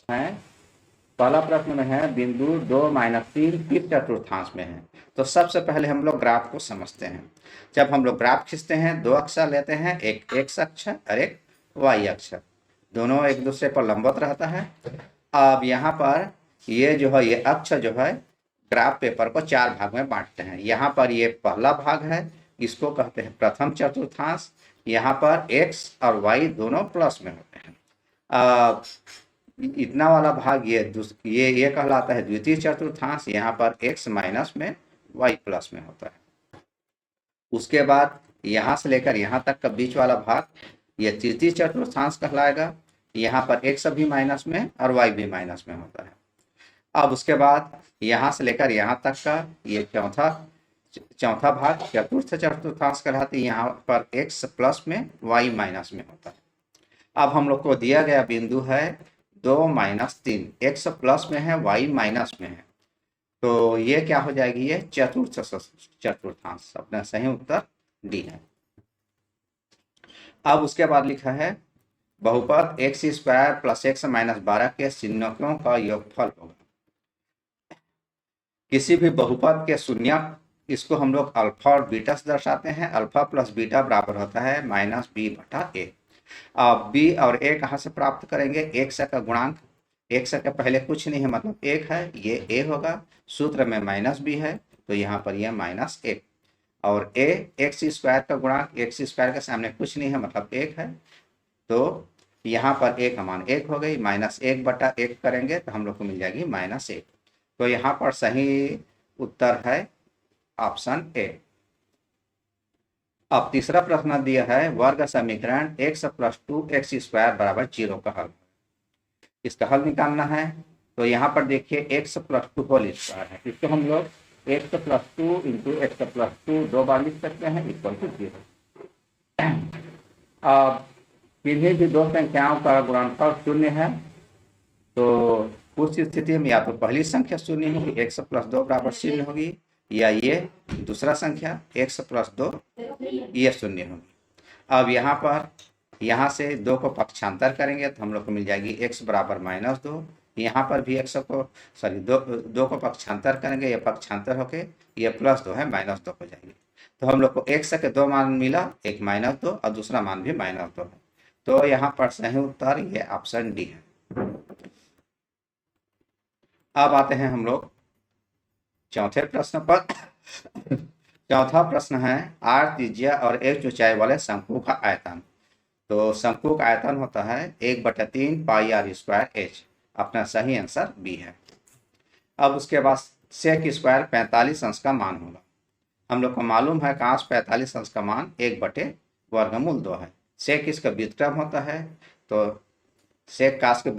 है, पहला प्रश्न में है बिंदु 2-3 किस चतुर्थांश में है। तो सबसे पहले हम लोग ग्राफ को समझते हैं। जब हम लोग ग्राफ खींचते हैं, दो अक्षर लेते हैं, एक एक्स अक्ष और एक वाई अक्ष, दोनों एक दूसरे पर लंबवत रहता है। अब यहाँ पर ये जो है, ये अक्ष जो है, ग्राफ पेपर को 4 भाग में बांटते हैं। यहाँ पर ये पहला भाग है, इसको कहते हैं प्रथम चतुर्थांश। यहाँ पर एक्स और वाई दोनों प्लस में होते हैं। इतना वाला भाग ये कहलाता है द्वितीय चतुर्थांश। यहाँ पर x माइनस में y प्लस में होता है। उसके बाद यहाँ से लेकर यहाँ तक का बीच वाला भाग ये तृतीय चतुर्थांश कहलाएगा। यहाँ पर x भी माइनस में और y भी माइनस में होता है। अब उसके बाद यहाँ से लेकर यहाँ तक का ये चौथा भाग चतुर्थ चतुर्थांश कहलाती है। यहाँ पर x प्लस में y माइनस में होता है। अब हम लोग को दिया गया बिंदु है 2-3, x प्लस में है, y माइनस में है, तो ये क्या हो जाएगी, ये चतुर्थ चतुर्थांश। अपना सही उत्तर डी है। अब उसके बाद लिखा है बहुपद x² + x - 12 के शून्यकों का योगफल होगा। किसी भी बहुपद के शून्यक, इसको हम लोग अल्फा और बीटा से दर्शाते हैं। अल्फा प्लस बीटा बराबर होता है -b/a। अब b और a कहाँ से प्राप्त करेंगे, x का गुणांक, x का पहले कुछ नहीं है मतलब 1 है, ये a होगा। सूत्र में -b है तो यहाँ पर यह -1, और a x² का गुणांक, x² के सामने कुछ नहीं है मतलब 1 है, तो यहाँ पर a का मान 1 हो गई। -1/1 करेंगे तो हम लोग को मिल जाएगी -1। तो यहाँ पर सही उत्तर है ऑप्शन ए। अब तीसरा प्रश्न दिया है वर्ग समीकरण x + 2x² = 0 का हल। इसका हल निकालना है। तो यहाँ पर देखिए x + 2 होल स्क्वायर है, इसको हम लोग x + 2 × x + 2 दो बार लिख सकते हैं =0। अब किन्हीं भी दो संख्याओं का गुणनफल 0 है, तो उस स्थिति में या तो पहली संख्या 0 होगी, x + 2 = 0 होगी, या ये दूसरा संख्या x + 2 ये 0 होगी। अब यहाँ पर यहाँ से 2 को पक्षांतर करेंगे तो हम लोग को मिल जाएगी x बराबर -2। यहाँ पर भी दो को पक्षांतर करेंगे, ये पक्षांतर होके ये +2 है, -2 हो जाएगी। तो हम लोग को x के 2 मान मिला, एक -2 और दूसरा मान भी -2 है। तो यहाँ पर सही उत्तर ये ऑप्शन डी है। अब आते हैं हम लोग चौथे प्रश्न पर। चौथा प्रश्न है r त्रिज्या और h ऊंचाई वाले शंकु का आयतन। तो शंकु का आयतन होता है 1/3 πr²h। अपना सही आंसर बी है। अब उसके बाद sec² 45 अंश का मान होगा। हम लोग को मालूम है cos 45 अंश का मान 1/√2 है। sec इसका व्युत्क्रम होता है, तो sec cos का